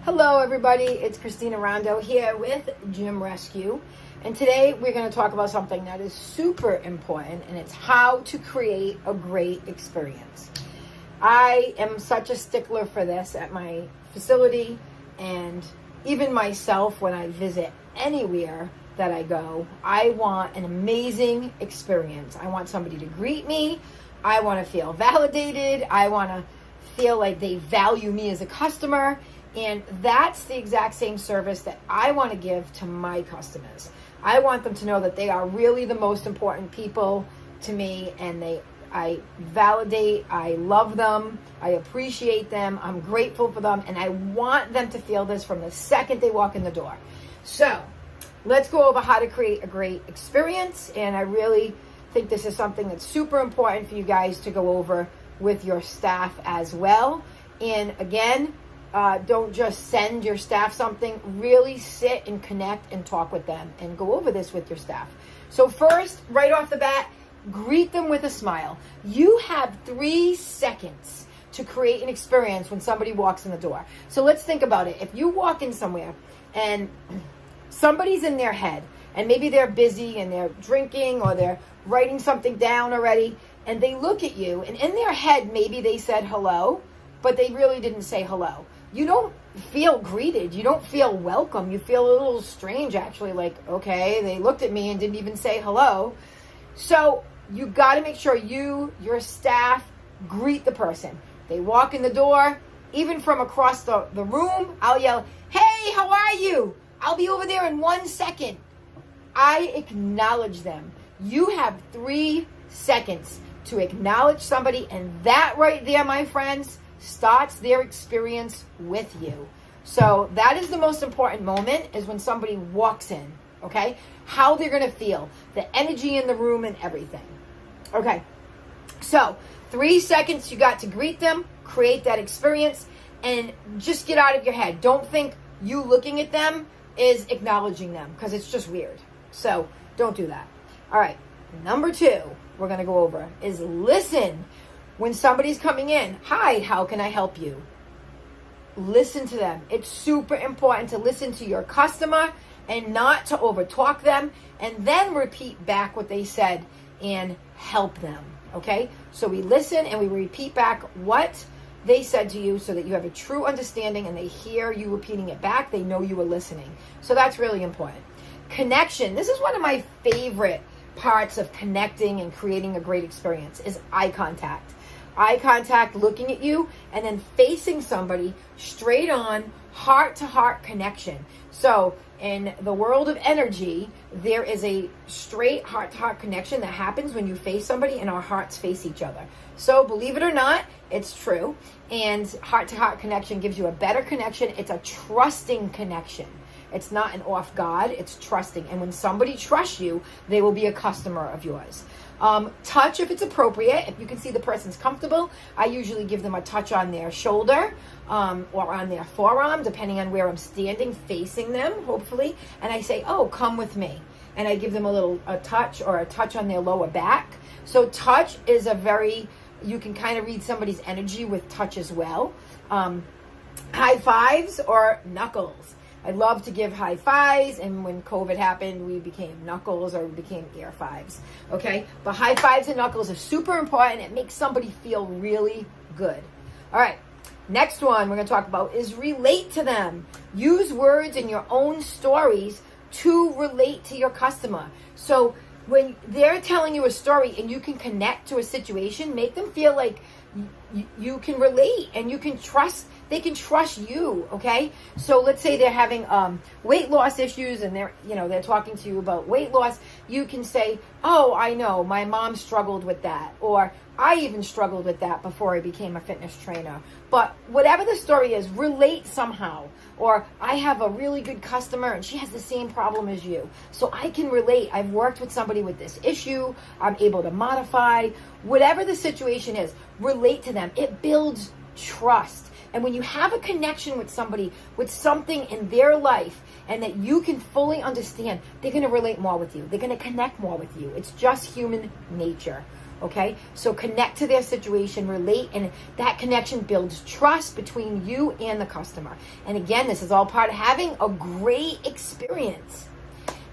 Hello everybody, it's Christina Rondo here with Gym Rescue, and today we're going to talk about something that is super important, and it's how to create a great experience. I am such a stickler for this at my facility, and even myself when I visit anywhere that I go, I want an amazing experience. I want somebody to greet me, I want to feel validated, I want to feel like they value me as a customer. And that's the exact same service that I want to give to my customers. I want them to know that they are really the most important people to me, and I validate, I love them, I appreciate them, I'm grateful for them, and I want them to feel this from the second they walk in the door. So let's go over how to create a great experience, and I really think this is something that's super important for you guys to go over with your staff as well. And again, don't just send your staff something. Really sit and connect and talk with them and go over this with your staff. So first, right off the bat, greet them with a smile. You have 3 seconds to create an experience when somebody walks in the door. So let's think about it. If you walk in somewhere and somebody's in their head, and maybe they're busy and they're drinking or they're writing something down already, and they look at you, and in their head maybe they said hello, but they really didn't say hello. You don't feel greeted. You don't feel welcome. You feel a little strange, actually, like, okay, they looked at me and didn't even say hello. So you got to make sure your staff, greet the person. They walk in the door, even from across the room, I'll yell, hey, how are you? I'll be over there in 1 second. I acknowledge them. You have 3 seconds to acknowledge somebody, and that right there, my friends, starts their experience with you. So that is the most important moment, is when somebody walks in, okay? How they're going to feel, the energy in the room and everything. Okay, so 3 seconds you got to greet them, create that experience, and just get out of your head. Don't think you looking at them is acknowledging them, because it's just weird. So don't do that. All right, number 2 we're going to go over is listen. When somebody's coming in, hi, how can I help you? Listen to them. It's super important to listen to your customer and not to overtalk them, and then repeat back what they said and help them, okay? So we listen and we repeat back what they said to you so that you have a true understanding, and they hear you repeating it back. They know you were listening. So that's really important. Connection. This is one of my favorite parts of connecting and creating a great experience is eye contact. Eye contact, looking at you, and then facing somebody straight on, heart-to-heart connection. So in the world of energy, there is a straight heart-to-heart connection that happens when you face somebody and our hearts face each other. So believe it or not, it's true. And heart-to-heart connection gives you a better connection. It's a trusting connection. It's not an off guard, it's trusting. And when somebody trusts you, they will be a customer of yours. Touch if it's appropriate. If you can see the person's comfortable, I usually give them a touch on their shoulder or on their forearm, depending on where I'm standing, facing them, hopefully. And I say, oh, come with me. And I give them a touch or a touch on their lower back. So touch is you can kind of read somebody's energy with touch as well. High fives or knuckles. I love to give high fives, and when COVID happened, we became knuckles, or we became air fives, okay? But high fives and knuckles are super important. It makes somebody feel really good. All right, next one we're going to talk about is relate to them. Use words in your own stories to relate to your customer. So when they're telling you a story and you can connect to a situation, make them feel like you can relate and you can trust. They can trust you, okay? So let's say they're having weight loss issues, and they're talking to you about weight loss. You can say, oh, I know, my mom struggled with that, or I even struggled with that before I became a fitness trainer. But whatever the story is, relate somehow. Or I have a really good customer and she has the same problem as you, so I can relate. I've worked with somebody with this issue. I'm able to modify. Whatever the situation is, relate to them. It builds trust. And when you have a connection with somebody, with something in their life, and that you can fully understand, they're going to relate more with you. They're going to connect more with you. It's just human nature. Okay, so connect to their situation, relate, and that connection builds trust between you and the customer. And again, this is all part of having a great experience.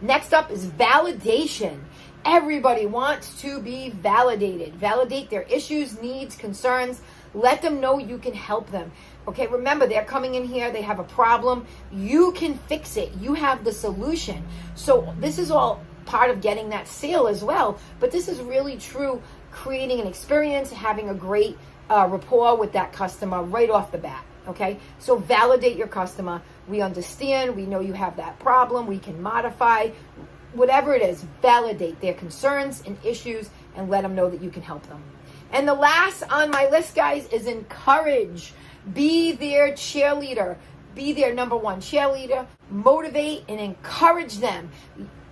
Next up is validation. Everybody wants to be validated. Validate their issues, needs, concerns. Let them know you can help them. Okay, remember, they're coming in here, they have a problem. You can fix it. You have the solution. So this is all part of getting that sale as well. But this is really true, creating an experience, having a great rapport with that customer right off the bat. Okay, so validate your customer. We understand, we know you have that problem, we can modify, whatever it is, validate their concerns and issues and let them know that you can help them. And the last on my list, guys, is encourage. Be their cheerleader. Be their number one cheerleader. Motivate and encourage them.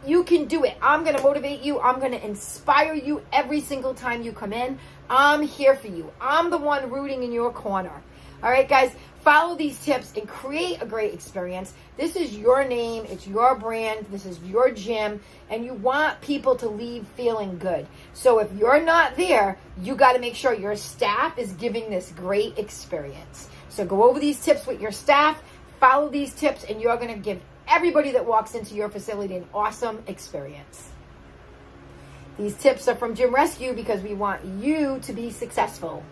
You can do it. I'm going to motivate you. I'm going to inspire you every single time you come in. I'm here for you. I'm the one rooting in your corner. All right, guys, follow these tips and create a great experience. This is your name. It's your brand. This is your gym. And you want people to leave feeling good. So if you're not there, you got to make sure your staff is giving this great experience. So go over these tips with your staff. Follow these tips, and you're going to give everybody that walks into your facility an awesome experience. These tips are from Gym Rescue because we want you to be successful.